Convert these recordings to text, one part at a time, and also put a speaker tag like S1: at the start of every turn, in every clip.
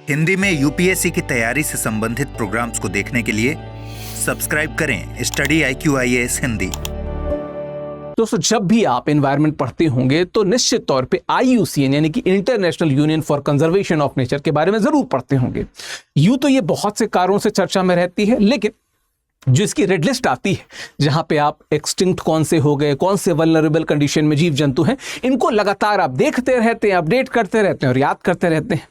S1: हिंदी में यूपीएससी की तैयारी से संबंधित प्रोग्राम्स को देखने के लिए सब्सक्राइब करें स्टडी IQIAS हिंदी।
S2: दोस्तों, जब भी आप एनवायरनमेंट पढ़ते होंगे तो निश्चित तौर पे IUCN यानी कि international union for conservation of nature के बारे में जरूर पढ़ते होंगे। यूं तो ये बहुत से कारणों से चर्चा में रहती है, लेकिन जो इसकी रेड लिस्ट आती है, जहां पे आप एक्सटिंक्ट कौन से हो गए, कौन से वल्नरेबल कंडीशन में जीव जंतु हैं, इनको लगातार आप देखते रहते हैं, अपडेट करते रहते हैं और याद करते रहते हैं।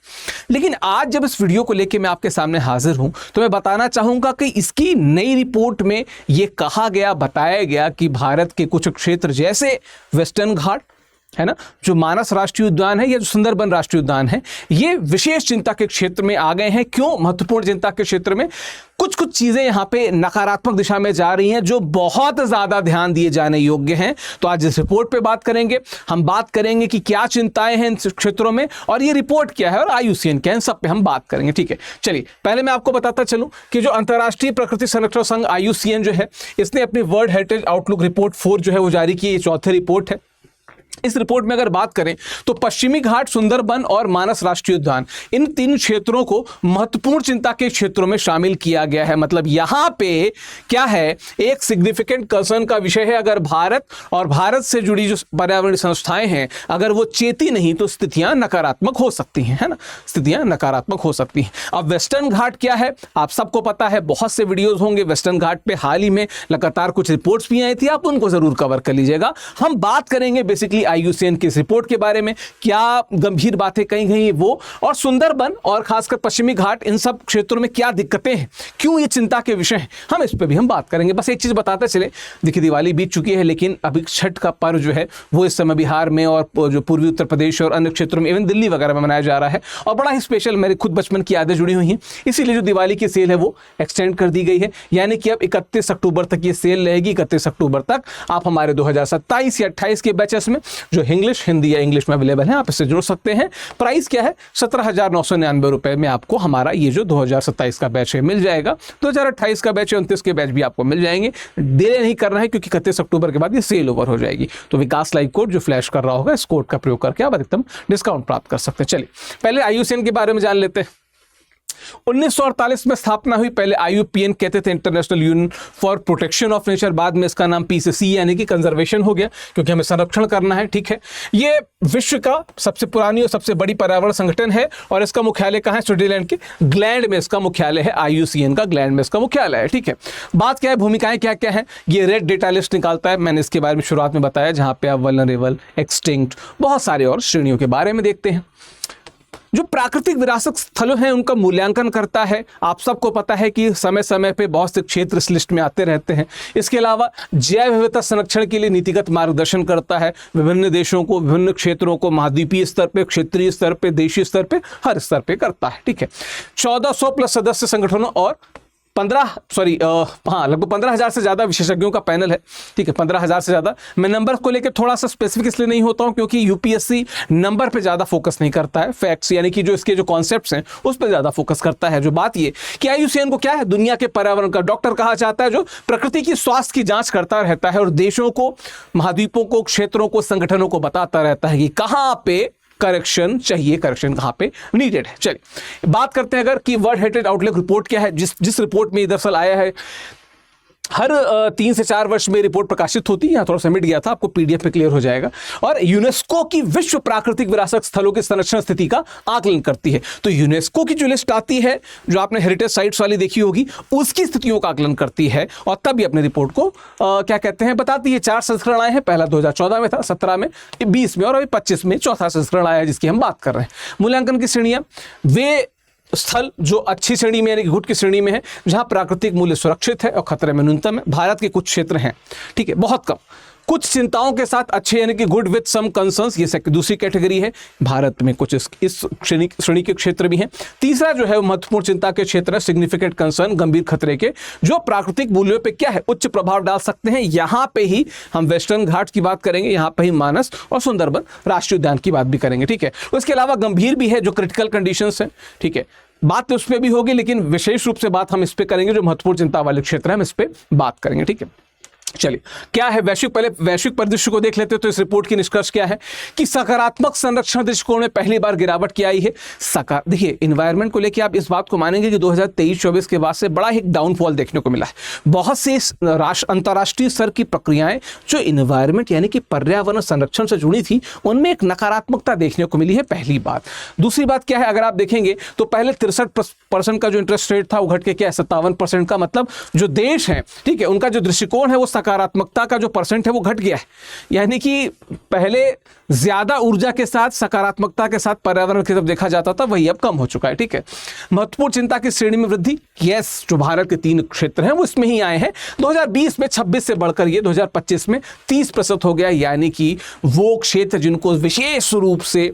S2: लेकिन आज जब इस वीडियो को लेके मैं आपके सामने हाजिर हूं तो मैं बताना चाहूंगा कि इसकी नई रिपोर्ट में ये कहा गया, बताया गया कि भारत के कुछ क्षेत्र जैसे वेस्टर्न घाट है ना, जो मानस राष्ट्रीय उद्यान है या जो सुंदरबन राष्ट्रीय उद्यान है, ये विशेष चिंता के क्षेत्र में आ गए हैं। क्यों महत्वपूर्ण चिंता के क्षेत्र में? कुछ चीजें यहां पे नकारात्मक दिशा में जा रही हैं जो बहुत ज्यादा ध्यान दिए जाने योग्य हैं। तो आज इस रिपोर्ट पे बात करेंगे, हम बात करेंगे कि क्या चिंताएं हैं इन क्षेत्रों में और ये रिपोर्ट क्या है और IUCN क्या है, इन सब पे हम बात करेंगे। ठीक है, चलिए पहले मैं आपको बताता चलूं कि जो अंतर्राष्ट्रीय प्रकृति संरक्षण संघ IUCN जो है, इसने अपनी वर्ल्ड हेरिटेज आउटलुक रिपोर्ट 4 जो है वो जारी की। ये चौथी रिपोर्ट है। इस रिपोर्ट में अगर बात करें तो पश्चिमी घाट, सुंदरबन और मानस राष्ट्रीय उद्यान, इन 3 क्षेत्रों को महत्वपूर्ण चिंता के क्षेत्रों में शामिल किया गया है। मतलब यहां पे क्या है, एक सिग्निफिकेंट कंसर्न का विषय है। अगर भारत और भारत से जुड़ी जो पर्यावरण संस्थाएं हैं, अगर वो चेती नहीं तो स्थितियां नकारात्मक हो सकती हैं, है ना, स्थितियां नकारात्मक हो सकती हैं। अब वेस्टर्न घाट क्या है, आप सबको पता है, बहुत से वीडियोज होंगे वेस्टर्न घाट पे। हाल ही में लगातार कुछ रिपोर्ट्स भी आई थी, आप उनको जरूर कवर कर लीजिएगा। हम बात करेंगे बेसिकली IUCN की इस रिपोर्ट के बारे में, क्या गंभीर बातें कही गई वो, और सुंदरबन और खासकर पश्चिमी घाट, इन सब क्षेत्रों में क्या दिक्कतें हैं, क्यों ये चिंता के विषय हैं, हम इस पे भी हम बात करेंगे। बस एक चीज बताते चले, देखिए दिवाली बीत चुकी है, लेकिन अभी छठ का पर्व जो है वो इस समय बिहार में और जो पूर्वी उत्तर प्रदेश और अन्य क्षेत्रों में, इवन दिल्ली वगैरह में मनाया जा रहा है और बड़ा ही स्पेशल, मेरे खुद बचपन की यादें जुड़ी हुई हैं। इसीलिए जो दिवाली की सेल है वो एक्सटेंड कर दी गई है, यानी कि अब 31 अक्टूबर तक ये सेल रहेगी। 31 अक्टूबर तक आप हमारे 2027 या 28 के बैचेस में जो इंग्लिश, हिंदी या इंग्लिश में अवेलेबल है, आप इससे जुड़ सकते हैं। प्राइस क्या है, 17,999 रुपए में आपको हमारा ये जो 2027 का बैच है मिल जाएगा। 2028 का बैच, 29 के बैच भी आपको मिल जाएंगे। डिले नहीं करना है क्योंकि 31 अक्टूबर के बाद ये सेल ओवर हो जाएगी। तो विकास लाइव कोड जो फ्लैश कर रहा होगा, इस कोड का प्रयोग करके आप अधिकतम डिस्काउंट प्राप्त कर सकते हैं। चलिए पहले IUCN के बारे में जान लेते हैं। 1948 में स्थापना हुई। पहले IUPN कहते थे, international union for protection of nature. बाद में इसका नाम PCC यानी कि कंजर्वेशन हो गया, क्योंकि हमें संरक्षण करना है। ठीक है, ये विश्व का सबसे पुरानी और सबसे बड़ी पर्यावरण संगठन है और इसका मुख्यालय कहाँ है? स्विट्जरलैंड के ग्लैंड में इसका मुख्यालय है। IUCN का ग्लैंड में इसका मुख्यालय है। ठीक है, बात क्या है, भूमिकाएं क्या क्या है, ये रेड डेटा लिस्ट निकालता है। मैंने इसके बारे में शुरुआत में बताया, जहां पे आप वल्नरेबल, एक्सटिंक्ट, बहुत सारे और श्रेणियों के बारे में देखते हैं। जो प्राकृतिक विरासत स्थलों हैं उनका मूल्यांकन करता है। आप सबको पता है कि समय समय पे बहुत से क्षेत्र इस लिस्ट में आते रहते हैं। इसके अलावा जैव विविधता संरक्षण के लिए नीतिगत मार्गदर्शन करता है विभिन्न देशों को, विभिन्न क्षेत्रों को, महाद्वीपीय स्तर पे, क्षेत्रीय स्तर पे, देशीय स्तर पे, हर स्तर पे करता है। ठीक है, 1400 प्लस सदस्य संगठनों और लगभग 15,000 से ज़्यादा विशेषज्ञों का पैनल है। ठीक है, 15,000 से ज़्यादा। मैं नंबर को लेकर थोड़ा सा स्पेसिफिक इसलिए नहीं होता हूं क्योंकि UPSC नंबर पे ज़्यादा फोकस नहीं करता है, फैक्ट्स यानी कि जो इसके जो कॉन्सेप्ट्स हैं उस पर ज़्यादा फोकस करता है। जो बात ये कि IUCN को क्या है, दुनिया के पर्यावरण का डॉक्टर कहा जाता है, जो प्रकृति की स्वास्थ्य की जाँच करता रहता है और देशों को, महाद्वीपों को, क्षेत्रों को, संगठनों को बताता रहता है कि कहाँ पे करेक्शन चाहिए, करेक्शन कहां पे नीडेड है। चलिए बात करते हैं अगर कि वर्ल्ड हेरिटेज आउटलुक रिपोर्ट क्या है। जिस रिपोर्ट में दरअसल आया है, हर 3 से 4 वर्ष में रिपोर्ट प्रकाशित होती है। यहाँ थोड़ा सा मिट गया था, आपको PDF पे क्लियर हो जाएगा। और यूनेस्को की विश्व प्राकृतिक विरासत स्थलों की संरक्षण स्थिति का आकलन करती है। तो यूनेस्को की जो लिस्ट आती है, जो आपने हेरिटेज साइट्स वाली देखी होगी, उसकी स्थितियों का आकलन करती है और तभी अपने रिपोर्ट को क्या कहते हैं बताती है। 4 संस्करण आए हैं, पहला 2014 में था, 17 में, 20 में और अभी 25 में चौथा संस्करण आया है जिसकी हम बात कर रहे हैं। मूल्यांकन की श्रेणियां, वे स्थल जो अच्छी श्रेणी में यानी कि गुड की श्रेणी में है, जहां प्राकृतिक मूल्य सुरक्षित है और खतरे में न्यूनतम है। भारत के कुछ क्षेत्र हैं, ठीक है, बहुत कम, कुछ चिंताओं के साथ अच्छे यानी कि गुड विथ सम कंसर्न्स, ये दूसरी कैटेगरी है। भारत में कुछ इस श्रेणी के क्षेत्र भी हैं। तीसरा जो है महत्वपूर्ण चिंता के क्षेत्र है, सिग्निफिकेंट कंसर्न, गंभीर खतरे के, जो प्राकृतिक मूल्यों पे क्या है, उच्च प्रभाव डाल सकते हैं। यहां पे ही हम वेस्टर्न घाट की बात करेंगे, यहां पे ही मानस और सुंदरबन राष्ट्रीय उद्यान की बात भी करेंगे। ठीक है, उसके अलावा गंभीर भी है, जो क्रिटिकल कंडीशंस है। ठीक है, बात तो उस पर भी होगी, लेकिन विशेष रूप से बात हम इस पे करेंगे, जो महत्वपूर्ण चिंता वाले क्षेत्र है हम इस पे बात करेंगे। ठीक है, चलिए, क्या है वैश्विक परिदृश्य को देख लेते हैं। तो इस रिपोर्ट की निष्कर्ष क्या है कि सकारात्मक संरक्षण दृष्टिकोण में पहली बार गिरावट क्या आई है। देखिए, इन्वायरमेंट को लेकर आप इस बात को मानेंगे कि 2023-24 के बाद से बड़ा एक डाउनफॉल देखने को मिला है। बहुत से अंतर्राष्ट्रीय स्तर की प्रक्रियाएं जो इन्वायरमेंट यानी कि पर्यावरण संरक्षण से जुड़ी थी, उनमें एक नकारात्मकता देखने को मिली है, पहली बात। दूसरी बात क्या है, अगर आप देखेंगे तो पहले 63% का जो इंटरेस्ट रेट था वो घट के क्या है 57% का, मतलब जो देश है, ठीक है, उनका जो दृष्टिकोण है वो सकारात्मकता का जो परसेंट है वो घट गया है। यानी कि पहले ज्यादा ऊर्जा के साथ, सकारात्मकता के साथ पर्यावरण की तरफ देखा जाता था, वही अब कम हो चुका है। ठीक है, महत्वपूर्ण चिंता की श्रेणी में वृद्धि, यस, जो भारत के 3 क्षेत्र हैं वो इसमें ही आए हैं। 2020 में 26 से बढ़कर ये 2025 में 30% हो गया। यानी कि वो क्षेत्र जिनको विशेष रूप से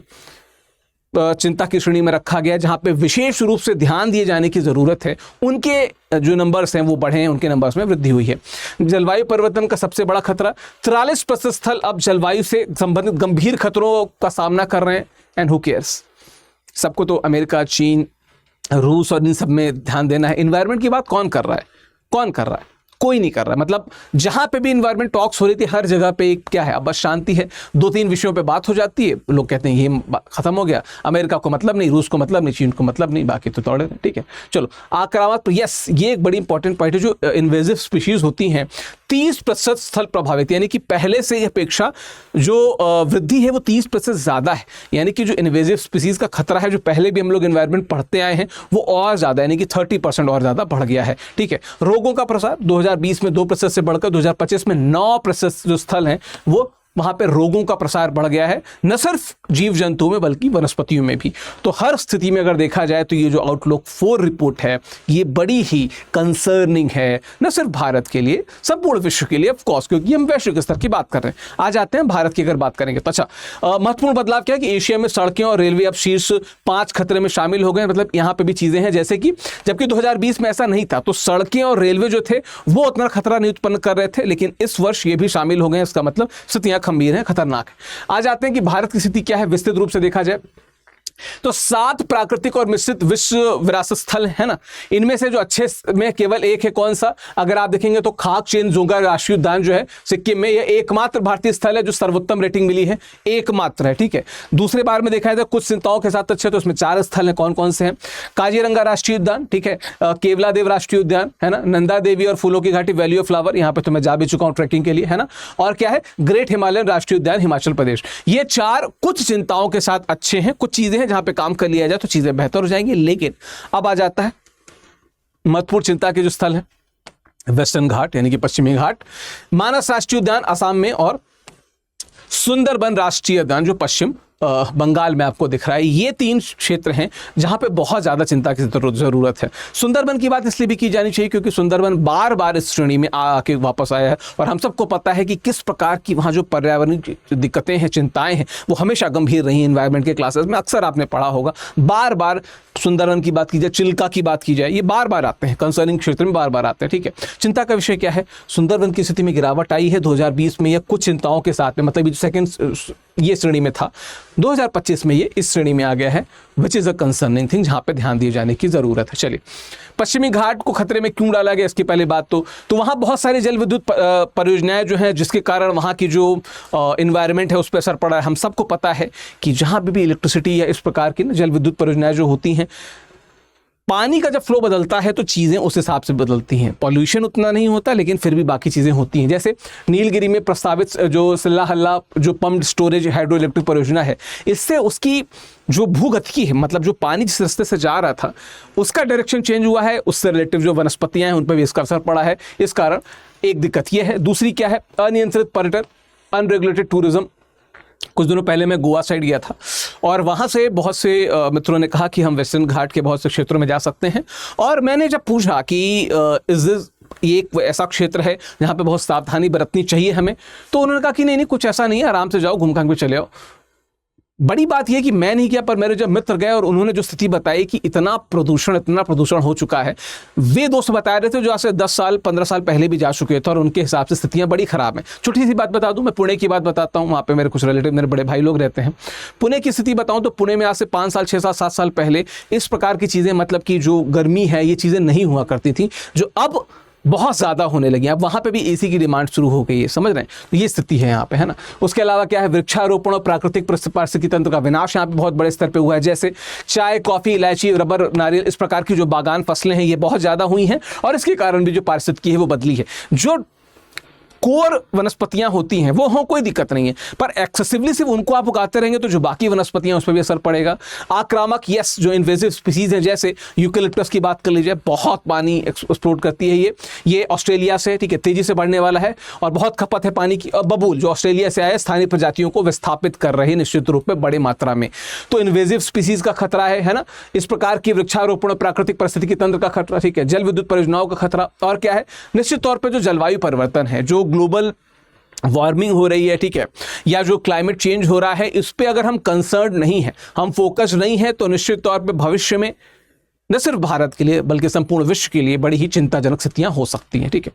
S2: चिंता की श्रेणी में रखा गया, जहां पे विशेष रूप से ध्यान दिए जाने की जरूरत है, उनके जो नंबर्स हैं वो बढ़े हैं, उनके नंबर्स में वृद्धि हुई है। जलवायु परिवर्तन का सबसे बड़ा खतरा, 43% स्थल अब जलवायु से संबंधित गंभीर खतरों का सामना कर रहे हैं। एंड हु केयर्स, सबको तो अमेरिका, चीन, रूस और इन सब में ध्यान देना है। इन्वायरमेंट की बात कौन कर रहा है? कौन कर रहा है? कोई नहीं कर रहा। मतलब जहां पे भी इन्वायरमेंट टॉक्स हो रही थी, हर जगह पे क्या है, अब बस शांति है। 2-3 विषयों पे बात हो जाती है, लोग कहते हैं ये खत्म हो गया, अमेरिका को मतलब नहीं, रूस को मतलब नहीं, चीन को मतलब नहीं, बाकी तो तोड़े। ठीक है, चलो आक्रामक, यस, ये एक बड़ी इंपॉर्टेंट पॉइंट है। जो इन्वेजिव स्पीशीज होती हैं, 30% स्थल प्रभावित, यानी कि पहले से अपेक्षा जो वृद्धि है वो 30% ज्यादा है। यानी कि जो इन्वेजिव स्पीशीज का खतरा है, जो पहले भी हम लोग इन्वायरमेंट पढ़ते आए हैं, वो और ज्यादा, यानी कि 30% और ज्यादा बढ़ गया है। ठीक है, रोगों का प्रसार 2020 में 2% से बढ़कर 2025 में 9% जो स्थल हैं वो वहां पे रोगों का प्रसार बढ़ गया है, न सिर्फ जीव जंतुओं में बल्कि वनस्पतियों में भी। तो हर स्थिति में अगर देखा जाए तो ये जो आउटलुक 4 रिपोर्ट है ये बड़ी ही कंसर्निंग है, न सिर्फ भारत के लिए, संपूर्ण विश्व के लिए, ऑफ कोर्स, क्योंकि हम वैश्विक स्तर की बात कर रहे हैं। आ जाते हैं भारत की अगर बात करेंगे तो अच्छा, महत्वपूर्ण बदलाव क्या है कि एशिया में सड़कें और रेलवे अब शीर्ष 5 खतरे में शामिल हो गए। मतलब यहाँ पे भी चीजें हैं, जैसे कि जबकि 2020 में ऐसा नहीं था, तो सड़कें और रेलवे जो थे वो उतना खतरा नहीं उत्पन्न कर रहे थे, लेकिन इस वर्ष ये भी शामिल हो गए। इसका मतलब स्थितियां गंभीर है, खतरनाक है। आ जाते हैं कि भारत की स्थिति क्या है विस्तृत रूप से देखा जाए तो 7 प्राकृतिक और मिश्रित विश्व विरासत स्थल है ना, इनमें से जो अच्छे में केवल एक है, कौन सा? अगर आप देखेंगे तो खाकचेनजोंगा राष्ट्रीय उद्यान जो है सिक्किम में, यह एकमात्र भारतीय स्थल है जो सर्वोत्तम रेटिंग मिली है, एकमात्र है। ठीक है, दूसरे बार में देखा जाए तो कुछ चिंताओं के साथ अच्छे, तो उसमें 4 स्थल हैं, कौन कौन से हैं? काजीरंगा राष्ट्रीय उद्यान, ठीक है, केवलादेव राष्ट्रीय उद्यान है ना, नंदा देवी और फूलों की घाटी, वैली ऑफ फ्लावर, यहाँ पे तो मैं जा भी चुका हूँ ट्रैकिंग के लिए, है ना, और क्या है, ग्रेट हिमालयन राष्ट्रीय उद्यान हिमाचल प्रदेश। ये 4 कुछ चिंताओं के साथ अच्छे हैं, कुछ चीजें हैं जहां पे काम कर लिया जाए तो चीजें बेहतर हो जाएंगी। लेकिन अब आ जाता है महत्वपूर्ण चिंता के जो स्थल है, वेस्टर्न घाट यानी कि पश्चिमी घाट, मानस राष्ट्रीय उद्यान असम में, और सुंदरबन राष्ट्रीय उद्यान जो पश्चिम बंगाल में आपको दिख रहा है। ये 3 क्षेत्र हैं जहां पे बहुत ज्यादा चिंता की जरूरत है। सुंदरबन की बात इसलिए भी की जानी चाहिए क्योंकि सुंदरबन बार बार इस श्रेणी में आके वापस आया है, और हम सबको पता है कि किस प्रकार की वहां जो पर्यावरणीय दिक्कतें हैं, चिंताएं हैं, वो हमेशा गंभीर रही। एनवायरमेंट के क्लासेस में अक्सर आपने पढ़ा होगा, बार बार सुंदरबन की बात की जाए, चिल्का की बात की जाए, ये बार बार आते हैं, कंसर्निंग क्षेत्र में बार बार आते हैं। ठीक है, चिंता का विषय क्या है? सुंदरबन की स्थिति में गिरावट आई है 2020 में, या कुछ चिंताओं के साथ में, मतलब सेकंड ये श्रेणी में था, 2025 में ये इस श्रेणी में आ गया है, which is a concerning thing, जहां पे ध्यान दिए जाने की जरूरत है। चलिए, पश्चिमी घाट को खतरे में क्यों डाला गया, इसकी पहले बात तो वहां बहुत सारी जल विद्युत परियोजनाएं जो हैं, जिसके कारण वहां की जो इन्वायरमेंट है उस पर असर पड़ा है। हम सबको पता है कि जहां भी इलेक्ट्रिसिटी या इस प्रकार की जल विद्युत परियोजनाएं जो होती हैं, पानी का जब फ्लो बदलता है तो चीज़ें उस हिसाब से बदलती हैं। पॉल्यूशन उतना नहीं होता, लेकिन फिर भी बाकी चीज़ें होती हैं। जैसे नीलगिरी में प्रस्तावित जो सिल्ला हल्ला जो पम्प्ड स्टोरेज हाइड्रो इलेक्ट्रिक परियोजना है, इससे उसकी जो भूगतिकी है, मतलब जो पानी जिस रास्ते से जा रहा था उसका डायरेक्शन चेंज हुआ है, उससे रिलेटिव जो वनस्पतियाँ हैं उन पर भी इसका असर पड़ा है। इस कारण एक दिक्कत यह है। दूसरी क्या है? अनियंत्रित पर्यटन, अनरेगुलेटेड टूरिज्म। कुछ दिनों पहले मैं गोवा साइड गया था और वहाँ से बहुत से मित्रों ने कहा कि हम वेस्टर्न घाट के बहुत से क्षेत्रों में जा सकते हैं, और मैंने जब पूछा कि ये एक ऐसा क्षेत्र है जहाँ पे बहुत सावधानी बरतनी चाहिए हमें, तो उन्होंने कहा कि नहीं कुछ ऐसा नहीं है, आराम से जाओ, घूम घाम के चले आओ। बड़ी बात यह कि मैं नहीं किया, पर मेरे जब मित्र गए और उन्होंने जो स्थिति बताई कि इतना प्रदूषण हो चुका है, वे दोस्त बता रहे थे जो आज से 10 साल 15 साल पहले भी जा चुके थे, और उनके हिसाब से स्थितियां बड़ी खराब हैं। छोटी सी बात बता दूं, मैं पुणे की बात बताता हूं, वहाँ पे मेरे कुछ रिलेटिव, मेरे बड़े भाई लोग रहते हैं। पुणे की स्थिति बताऊं तो पुणे में आज से 5 साल 6 साल 7 साल पहले इस प्रकार की चीज़ें, मतलब कि जो गर्मी है, ये चीज़ें नहीं हुआ करती थी, जो अब बहुत ज़्यादा होने लगी हैं। अब वहाँ पे भी एसी की डिमांड शुरू हो गई है, समझ रहे हैं? तो ये स्थिति है यहाँ पे, है ना। उसके अलावा क्या है, वृक्षारोपण और प्राकृतिक पारिस्थितिकी तंत्र का विनाश यहाँ पे बहुत बड़े स्तर पे हुआ है। जैसे चाय, कॉफ़ी, इलायची, रबर, नारियल, इस प्रकार की जो बागान फसलें हैं ये बहुत ज़्यादा हुई हैं और इसके कारण भी जो पारिस्थितिकी है वो बदली है। जो कोर वनस्पतियां होती हैं वो हो, कोई दिक्कत नहीं है, पर एक्सेसिवली सिर्फ उनको आप उगाते रहेंगे तो जो बाकी वनस्पतियां उस पर भी असर पड़ेगा। आक्रामक, यस, जो इन्वेजिव स्पीसीज हैं, जैसे यूकेलिप्टस की बात कर लीजिए, बहुत पानी एक्सप्लोड करती है ये ऑस्ट्रेलिया से, ठीक है, तेजी से बढ़ने वाला है और बहुत खपत है पानी की। और बबूल जो ऑस्ट्रेलिया से आए स्थानीय प्रजातियों को विस्थापित कर रहे हैं निश्चित रूप में बड़े मात्रा में, तो इन्वेजिव स्पीसीज का खतरा है ना। इस प्रकार की वृक्षारोपण और प्राकृतिक पारिस्थितिकी तंत्र का खतरा, ठीक है, जल विद्युत परियोजनाओं का खतरा, और क्या है, निश्चित तौर पर जो जलवायु परिवर्तन है, जो ग्लोबल वार्मिंग हो रही है, ठीक है, या जो क्लाइमेट चेंज हो रहा है, इस पे अगर हम कंसर्न नहीं है, हम फोकस नहीं है, तो निश्चित तौर पे भविष्य में न सिर्फ भारत के लिए बल्कि संपूर्ण विश्व के लिए बड़ी ही चिंताजनक स्थितियां हो सकती हैं, ठीक है।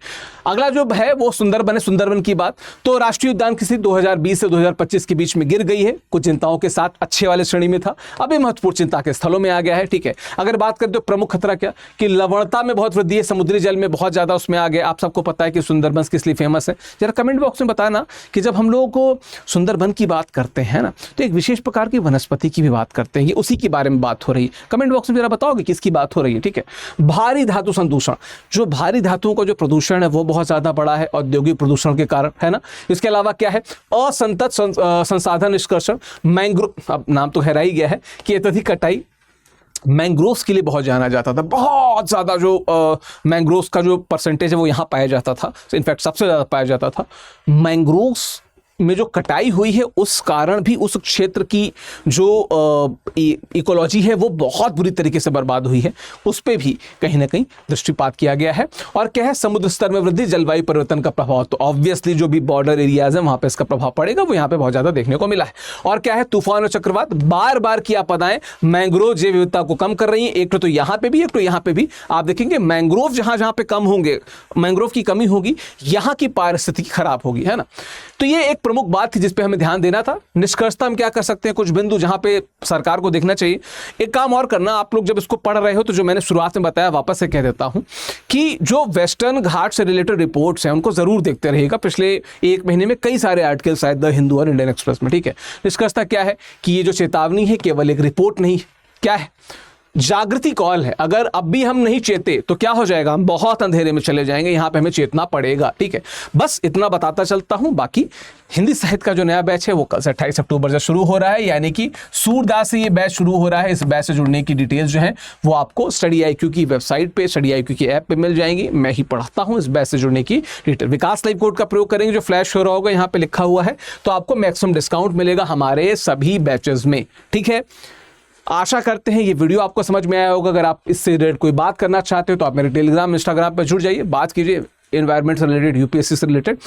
S2: अगला जो है वो सुंदरबन की बात। तो राष्ट्रीय उद्यान की स्थिति 2020 से 2025 के बीच में गिर गई है, कुछ चिंताओं के साथ अच्छे वाले श्रेणी में था, अभी महत्वपूर्ण चिंता के स्थलों में आ गया है, ठीक है। अगर बात करें तो प्रमुख खतरा क्या कि लवणता में बहुत वृद्धि है, समुद्री जल में बहुत ज्यादा उसमें आ गया। आप सबको पता है कि सुंदरबन किस लिए फेमस है, जरा कमेंट बॉक्स में बताना कि जब हम लोगों को सुंदरबन की बात करते हैं ना तो एक विशेष प्रकार की वनस्पति की भी बात करते हैं, ये उसी के बारे में बात हो रही है। कमेंट बॉक्स में जरा बताओगे किसकी बात हो रही है, ठीक है। भारी धातु संदूषण, जो भारी धातुओं का जो प्रदूषण है वो बहुत ज्यादा बड़ा है औद्योगिक प्रदूषण के कारण, है ना। इसके अलावा क्या है, असंतत संसाधन निष्कर्षण, मैंग्रोव, अब नाम तो हैरा ही गया है कि अत्यधिक कटाई मैंग्रोव्स के लिए बहुत जाना जाता था, बहुत ज़्यादा जो मैंग्रोव्स का जो परसेंटेज है वो यहाँ पाया जाता था, इनफैक्ट सबसे ज़्यादा पाया जाता था। मैंग्रोव्स में जो कटाई हुई है उस कारण भी उस क्षेत्र की जो इकोलॉजी है वो बहुत बुरी तरीके से बर्बाद हुई है, उस पर भी कहीं ना कहीं दृष्टिपात किया गया है। और क्या है, समुद्र स्तर में वृद्धि, जलवायु परिवर्तन का प्रभाव, तो ऑब्वियसली जो भी बॉर्डर एरियाज है वहाँ पे इसका प्रभाव पड़ेगा, वो यहाँ पे बहुत ज़्यादा देखने को मिला है। और क्या है, तूफान और चक्रवात, बार बार की आपदाएं मैंग्रोव जैव विविधता को कम कर रही हैं, एक तो यहाँ पे भी, एक तो यहाँ पे भी। आप देखेंगे मैंग्रोव जहाँ जहाँ पे कम होंगे, मैंग्रोव की कमी होगी, यहाँ की पारिस्थितिकी खराब होगी, है ना। तो ये एक प्रमुख बात थी जिस पे हमें ध्यान देना था। निष्कर्षता हम क्या कर सकते हैं, कुछ बिंदु जहां पे सरकार को देखना चाहिए। एक काम और करना, आप लोग जब इसको पढ़ रहे हो तो जो मैंने शुरुआत में बताया वापस से कह देता हूं कि जो वेस्टर्न घाट से रिलेटेड रिपोर्ट्स हैं उनको जरूर देखते रहिएगा। पिछले एक महीने में कई सारे आर्टिकल्स आए द हिंदू और इंडियन एक्सप्रेस में, ठीक है। निष्कर्षता क्या है कि ये जो चेतावनी है केवल एक रिपोर्ट नहीं, क्या है, जागृति कॉल है। अगर अब भी हम नहीं चेते तो क्या हो जाएगा, हम बहुत अंधेरे में चले जाएंगे, यहाँ पे हमें चेतना पड़ेगा, ठीक है। बस इतना बताता चलता हूँ। बाकी हिंदी साहित्य का जो नया बैच है वो कल से 28 अक्टूबर से शुरू हो रहा है, यानी कि सूरदास से ये बैच शुरू हो रहा है। इस बैच से जुड़ने की डिटेल्स जो है वो आपको स्टडी IQ की वेबसाइट पे, स्टडी IQ की ऐप पे मिल जाएंगी। मैं ही पढ़ाता हूँ। इस बैच से जुड़ने की डिटेल विकास लाइव कोड का प्रयोग करेंगे, जो फ्लैश हो रहा होगा यहाँ पे लिखा हुआ है, तो आपको मैक्सिमम डिस्काउंट मिलेगा हमारे सभी बैचेस में, ठीक है। आशा करते हैं ये वीडियो आपको समझ में आया होगा। अगर आप इससे रिलेटेड कोई बात करना चाहते हो तो आप मेरे टेलीग्राम, इंस्टाग्राम पर जुड़ जाइए, बात कीजिए एनवायरनमेंट से रिलेटेड, UPSC से रिलेटेड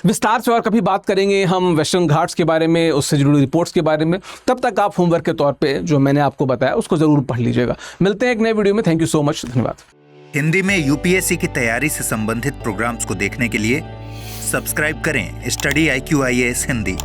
S2: विस्तार से। और कभी बात करेंगे हम वेस्टर्न घाट्स के बारे में, उससे जुड़ी रिपोर्ट्स के बारे में। तब तक आप होमवर्क के तौर पे जो मैंने आपको बताया उसको जरूर पढ़ लीजिएगा। मिलते हैं एक नए वीडियो में। थैंक यू सो मच, धन्यवाद।
S1: हिंदी में UPSC की तैयारी से संबंधित प्रोग्राम्स को देखने के लिए सब्सक्राइब करें स्टडी IQ IAS हिंदी।